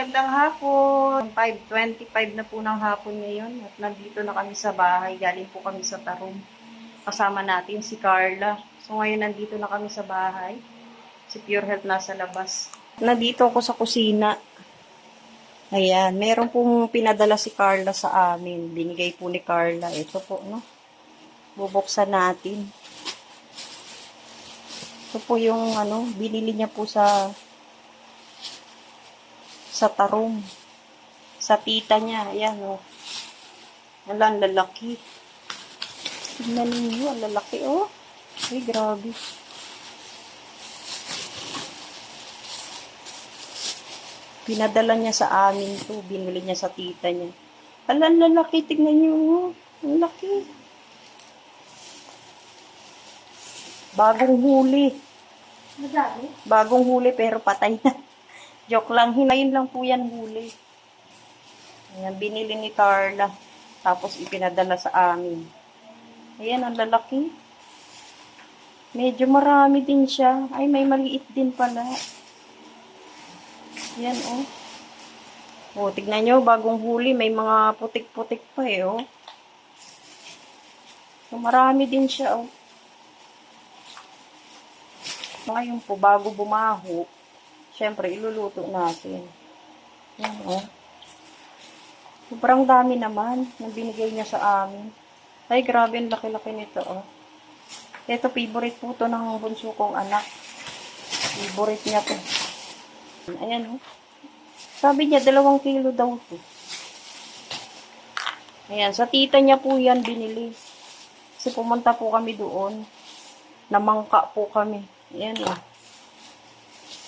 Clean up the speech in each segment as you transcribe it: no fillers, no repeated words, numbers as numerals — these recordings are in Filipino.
magandang hapon. 5:25 na po ng hapon ngayon at nandito na kami sa bahay. Galing po kami sa Tarum. Kasama natin si Carla. So ngayon nandito na kami sa bahay. Si Pure Health nasa labas. Nandito ako sa kusina. Ayan, meron pong pinadala si Carla sa amin. Binigay po ni Carla. Ito po, no? Bubuksan natin. Ito po yung binili niya po sa Tarum. Sa tita niya. Ayan, oh. Wala, ang lalaki. Tignan ninyo, ang lalaki, oh. Ay, grabe. Pinadala niya sa amin to. Binili niya sa tita niya. Ala, ang lalaki. Tignan niyo, oh. Ang laki. Bagong huli. Madami? Bagong huli pero patay na. Joke lang. Hinayin lang po yan huli. Ayan, binili ni Carla. Tapos ipinadala sa amin. Ayan, ang lalaki. Medyo marami din siya. Ay, may maliit din pala. Ayan, oh. Oh, tignan nyo, bagong huli. May mga putik-putik pa eh, oh. So, marami din siya, oh. Ngayon po, bago bumaho, syempre, iluluto natin. Ayan, oh. Sobrang dami naman na binigay niya sa amin. Ay, grabe, ang laki-laki nito, oh. Ito, favorite po to ng bunso kong anak. Favorite niya to. Ayan, oh. Sabi niya, 2 kilo daw to. Ayan, sa tita niya po yan binili. Kasi pumunta po kami doon. Namangka po kami. Ayan, oh.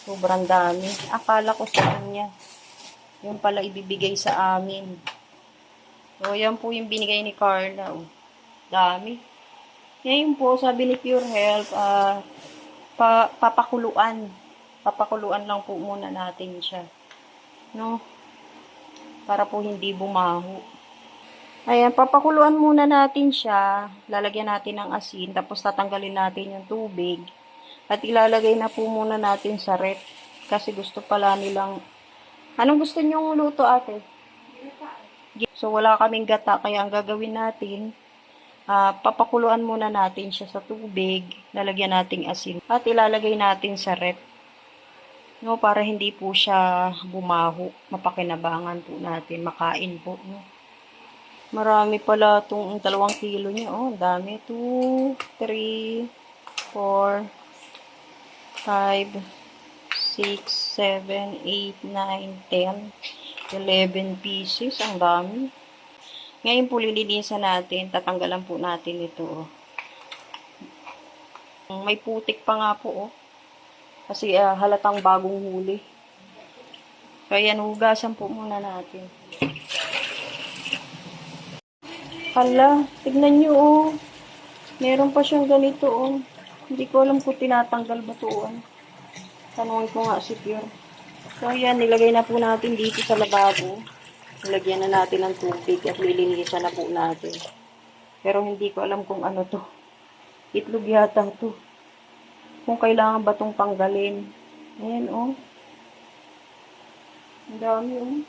Sobrang dami. Akala ko sa kanya. Yung pala ibibigay sa amin. So, yan po yung binigay ni Carla. Oh. Dami. Ngayon po, sabi ni Pure Health, papakuluan. Papakuluan lang po muna natin siya. No? Para po hindi bumaho. Ayan, papakuluan muna natin siya. Lalagyan natin ng asin. Tapos tatanggalin natin yung tubig. At ilalagay na po muna natin sa ref. Kasi gusto pala nilang... Anong gusto nyong luto, ate? So, wala kaming gata. Kaya ang gagawin natin, papakuluan muna natin siya sa tubig. Lalagyan nating asin. At ilalagay natin sa ref. No, para hindi po siya bumaho. Mapakinabangan po natin. Makain po. No? Marami pala itong 2 kilo niya. Oh, dami. 2, 3, 4... 5, 6, 7, 8, 9, 10, 11 pieces. Ang dami. Ngayon po lilinisan natin. Tatanggalan po natin ito. Oh. May putik pa nga po. Oh. Kasi halatang bagong huli. Kaya hugasan po muna natin. Hala, tignan nyo oh. Meron pa siyang ganito oh. Hindi ko alam kung tinatanggal ba ito. Tanungin ko nga si Pure. So, yan. Nilagay na po natin dito sa lababo. Nilagyan na natin ng tubig at lilinisan na po natin. Pero hindi ko alam kung ano to. Itlog yata to. Kung kailangan ba itong tanggalin. Ayan, oh. Ang dami, oh.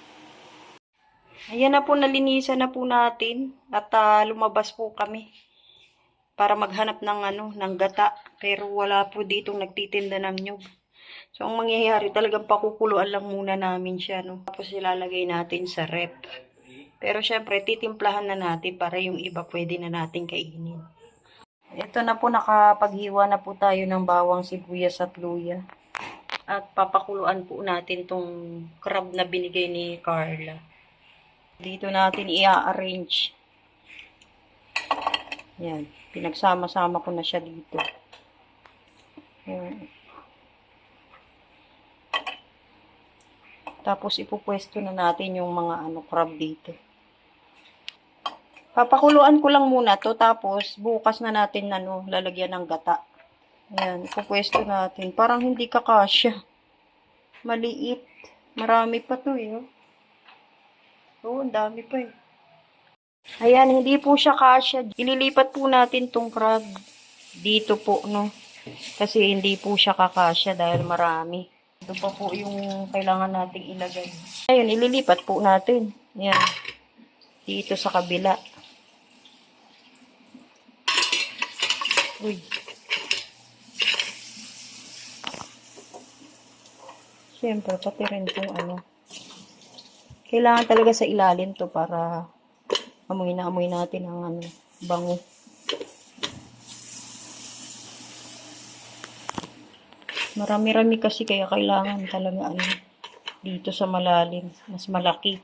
Ayan na po. Nalinisan na po natin. At lumabas po kami. Para maghanap ng gata. Pero wala po ditong nagtitinda ng nyug. So, ang mangyayari, talagang pakukuluan lang muna namin siya, no? Tapos ilalagay natin sa ref. Pero syempre, titimplahan na natin para yung iba pwede na natin kainin. Ito na po, nakapaghiwa na po tayo ng bawang, sibuyas at luya. At papakuluan po natin tong crab na binigay ni Carla. Dito natin i-arrange. Yan. Pinagsama-sama ko na siya dito. Ayan. Tapos ipupwesto na natin yung mga crab dito. Papakuluan ko lang muna to. Tapos bukas na natin lalagyan ng gata. Ayan. Ipupwesto natin. Parang hindi kakasya. Maliit. Marami pa to eh. Oh, ang dami pa eh. Ayan, hindi po siya kasya. Ililipat po natin tong crab dito po, no? Kasi hindi po siya kakasya dahil marami. Ito pa po yung kailangan nating ilagay. Ayun, ililipat po natin. Yan. Dito sa kabila. Uy. Siyempre, pati rin itong ano. Kailangan talaga sa ilalim to para amoy na amoy natin ang ano, bango. Marami-rami kasi kaya kailangan talaga ano, dito sa malalim. Mas malaki.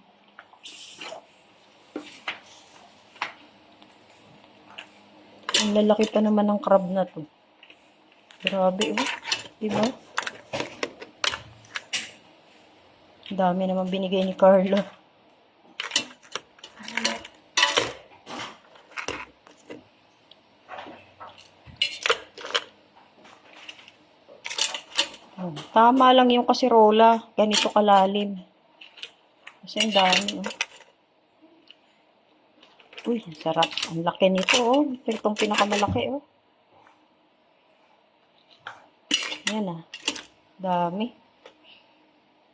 Ang lalaki pa naman ng crab na to. Grabe oh. Diba? Dami naman binigay ni Carla. Tama lang yung kasirola. Ganito kalalim. Kasi ang dami oh. Uy, ang sarap. Ang laki nito oh. Ito itong pinakamalaki oh. Yan ah. Dami.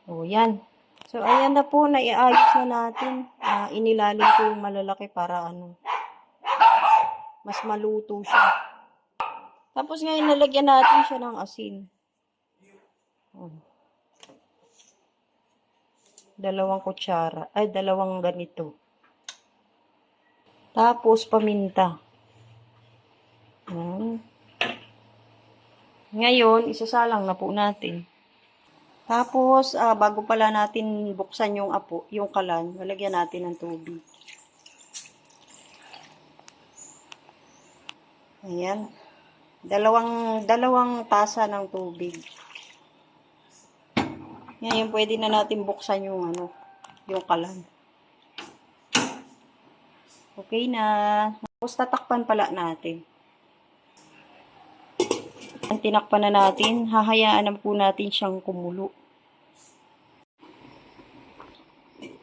O, yan. So, ayan na po, naiayos na natin. Inilalim ko yung malalaki para ano, mas maluto siya. Tapos ngayon, nalagyan natin siya ng asin. O. 2 kutsara. Ay, 2 ganito. Tapos, paminta. Ngayon, isasalang na po natin. Tapos, bago pala natin buksan yung yung kalan, lalagyan natin ng tubig. Ayan. 2 tasa ng tubig. Ngayon, pwede na natin buksan yung yung kalan. Okay na. Tapos, tatakpan pala natin. Ang tinakpan na natin, hahayaan na po natin siyang kumulo.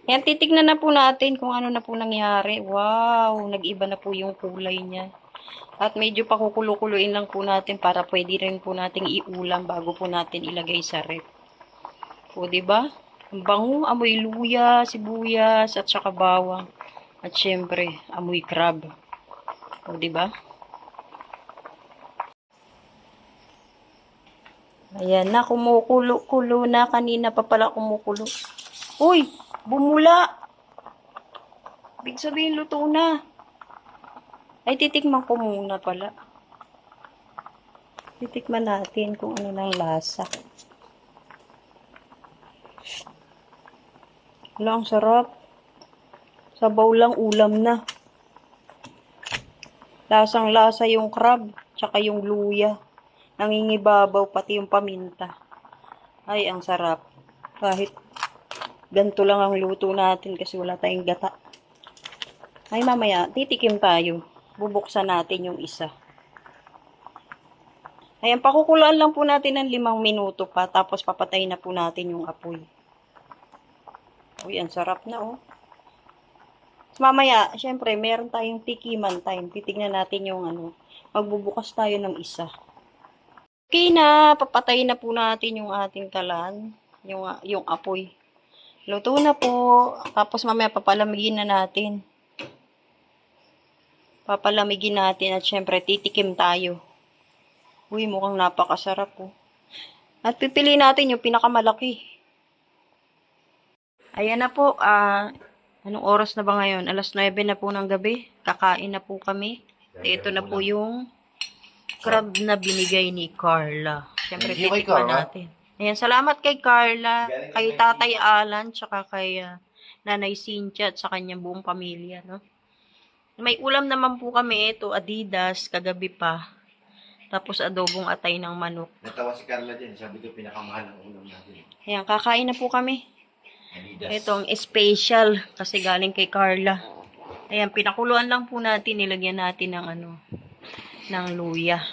Yan, titignan na po natin kung ano na po nangyari. Wow, nag-iba na po yung kulay niya. At medyo pakukulo-kuluin lang po natin para pwede rin po nating iulam bago po natin ilagay sa ref. O, diba? Ang bango, amoy luya, sibuyas, at saka bawang. At syempre, amoy crab. O, diba? Ayan na, kumukulo-kulo na. Kanina pa pala kumukulo. Uy! Bumula! Ibig sabihin, luto na. Ay, titikman ko muna pala. Titikman natin kung ano ng lasa. Wala, ang sarap. Sabaw lang, ulam na. Lasang-lasa yung crab, tsaka yung luya. Nangingibabaw, pati yung paminta. Ay, ang sarap. Kahit ganito lang ang luto natin kasi wala tayong gata. Ay, mamaya, titikim tayo. Bubuksan natin yung isa. Ayan, pakukulaan lang po natin ng 5 minuto pa. Tapos papatayin na po natin yung apoy. Uy, ang sarap na oh. Mamaya, syempre, meron tayong tikiman time. Titignan natin yung magbubukas tayo ng isa. Okay na, papatayin na po natin yung ating kalan, yung apoy. Luto na po. Tapos mamaya papalamigin na natin. Papalamigin natin at syempre titikim tayo. Uy, mukhang napakasarap po. At pipili natin yung pinakamalaki. Ayan na po, anong oras na ba ngayon? 9:00 na po ng gabi. Kakain na po kami. Ito na po yung crab na binigay ni Carla. Siyempre, titikman natin. Ayan, salamat kay Carla, kay Tatay Alan, tsaka kay Nanay Cynthia at sa kanyang buong pamilya, no? May ulam naman po kami, ito, Adidas, kagabi pa. Tapos adobong atay ng manok. Natawa si Carla din, sabi ko pinakamahal ang ulam natin. Ayan, kakain na po kami. Adidas. Itong special, kasi galing kay Carla. Ayan, pinakuluan lang po natin, nilagyan natin ng ng luya.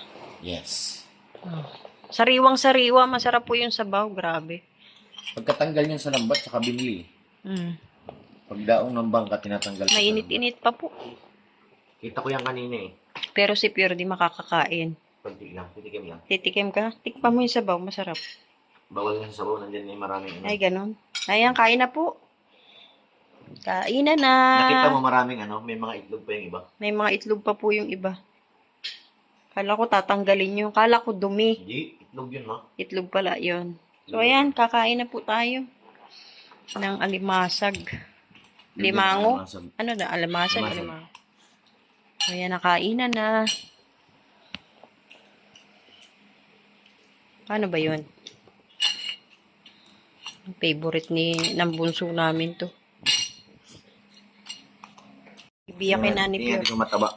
Yes. Oh. Sariwang-sariwa, masarap po yung sabaw, grabe. Pagkatanggal niyan sa lambat, saka binili. Pagdaong ng bangka, tinatanggal. Mainit-init pa po. Kita ko yan kanina eh. Pero si Pure di makakakain. Pagtig lang, titikim lang. Titikim ka? Tikpan mo yung sabaw, masarap. Bawal nga sa sabaw, nandiyan may maraming ano. Ay, ganun. Ayan, kain na po. Kainan na. Nakita mo maraming ano, may mga itlog pa yung iba. May mga itlog pa po yung iba. Kala ko tatanggalin nyo. Kala ko dumi. Hindi, itlog yun ha. Itlog pala yon. So, ayan, kakain na po tayo. Ng alimasag. Limango. Ano na? Alimasag? Alimasag. Alimango. Ayan, nakainan na. Paano ba yun? Ang favorite ng bunso namin to. Ibiyakin na ni Tingnan Pio. ko mataba.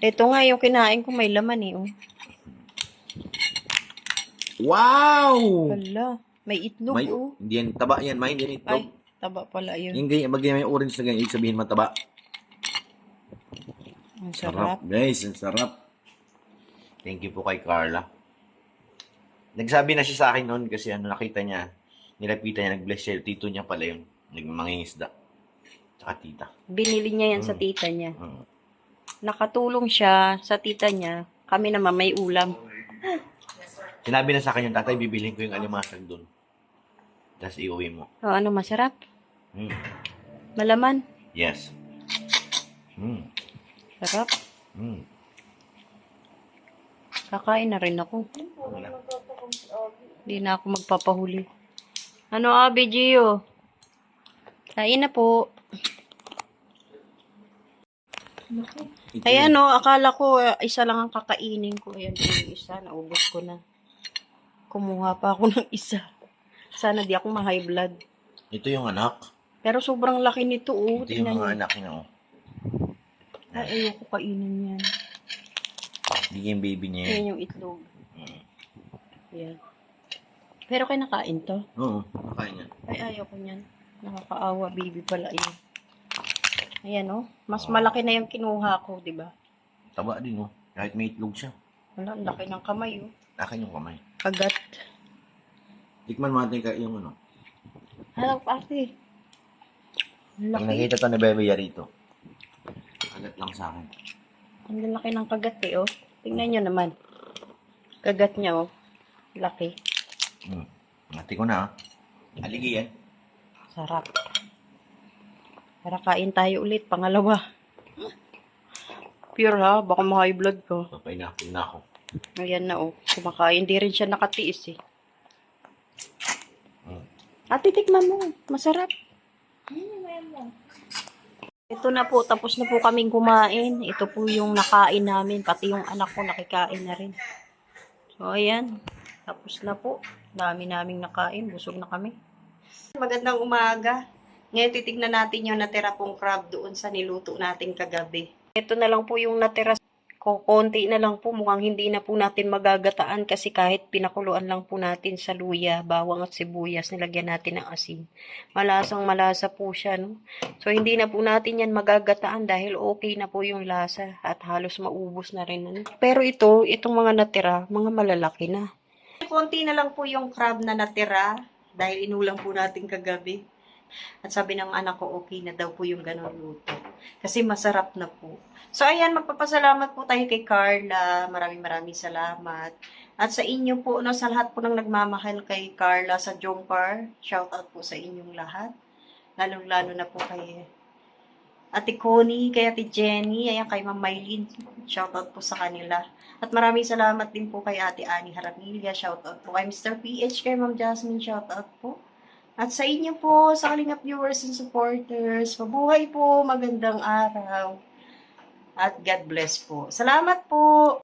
Ito nga yung kinain ko may laman eh. Oh. Wow! Hala, may itlog May, oh. hindi yan, taba yan, may hindi yan itlog. Ay, taba pala yun. Yung ganyan, may orange na ganyan, ibig sabihin mataba. Ang sarap. Guys, ang sarap. Thank you po kay Carla. Nagsabi na siya sa akin noon kasi ano, nakita niya, nilapitan niya, nag-bless siya, tito niya pala yun, nagmangingisda. Tsaka tita. Binili niya yan sa tita niya. Mm. Nakatulong siya sa tita niya. Kami naman may ulam. Sinabi na sa akin yung tatay, bibilhin ko yung alimasag doon. Tapos iuwi mo. O, ano masarap? Mm. Malaman. Yes. Mm. Sarap. Mm. Kakain na rin ako. Hindi na ako magpapahuli. Ano, Abi Gio? Kain na po. Ay ano, akala ko isa lang ang kakainin ko. Ayan po yung isa, naubos ko na. Kumuha pa ako ng isa. Sana di ako ma-high blood. Ito yung anak. Pero sobrang laki nito, oh. Ito yung Tingnan mga niyo. anak niya. Oh. Ay, ayoko kainin yan. Hindi yung baby niya yan. Ayan yung itlog. Ayan. Pero kinakain to. Oo, nakain niya. Ay, ayoko niyan. Nakakaawa, baby pala yun. Ayan, oh. Mas malaki na yung kinuha ko, di ba? Taba din, oh. Kahit may itlog siya. Wala, ang laki ng kamay, oh. Akin yung kamay. Kagat. Tikman mo natin yung ano. Halak pati. Ang Pag laki. nakita to ni Bebe Yarito, kagat lang sa akin. Ang laki ng kagat, eh, oh. Tingnan nyo naman. Kagat niya, oh. Laki. Ngati ko na, ah. Aligi yan. Sarap. Tara, kain tayo ulit. Pangalawa. Pure, ha? Baka ma-high blood ko. Papay na ako. Ayan na, oh. Kumakain. Hindi rin siya nakatiis, eh. Ate, tikman mo. Masarap. Ito na po. Tapos na po kaming kumain. Ito po yung nakain namin. Pati yung anak ko nakikain na rin. So, ayan. Tapos na po. Dami naming nakain. Busog na kami. Magandang umaga. Ngayon titignan natin yung natira pong crab doon sa niluto natin kagabi. Ito na lang po yung natira. Konti na lang po. Mukhang hindi na po natin magagataan kasi kahit pinakuluan lang po natin sa luya, bawang at sibuyas, nilagyan natin ng asin. Malasang malasa po siya, no? So, hindi na po natin yan magagataan dahil okay na po yung lasa at halos maubos na rin. Ano? Pero itong mga natira, mga malalaki na. Konti na lang po yung crab na natira dahil inulang po natin kagabi. At sabi ng anak ko, okay na daw po yung ganun luto. Kasi masarap na po. So, ayan, magpapasalamat po tayo kay Carla. Maraming salamat. At sa inyo po, no, sa lahat po ng nagmamahal kay Carla sa Jomcar, shout out po sa inyong lahat. Lalong-lalo na po kay Ate Connie, kay Ate Jenny, ayan, kay Ma'am Maylin, shout out po sa kanila. At maraming salamat din po kay Ate Annie Haramilya, shout out po kay Mr. PH, kay Ma'am Jasmine, shout out po. At sa inyo po, sa Kalingap viewers and supporters, mabuhay po, magandang araw, at God bless po. Salamat po!